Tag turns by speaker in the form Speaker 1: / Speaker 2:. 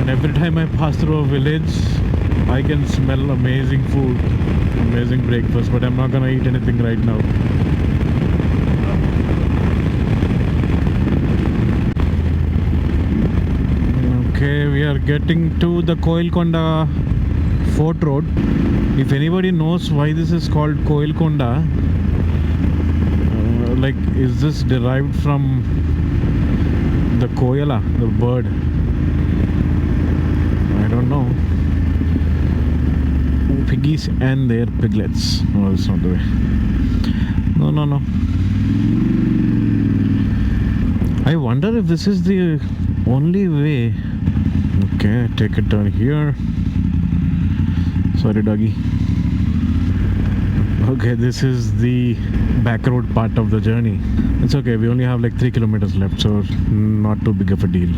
Speaker 1: And every time I pass through a village, I can smell amazing food, amazing breakfast, but I'm not gonna eat anything right now. Okay, we are getting to the Koil Fort Road. If anybody knows why this is called Koil like, is this derived from the Koyla, the bird? I don't know. Piggies and their piglets. No, that's not the way. No. I wonder if this is the only way. Okay, take it down here. Sorry, doggy. Okay, this is the back road part of the journey. It's okay, we only have like 3 kilometers left, so not too big of a deal.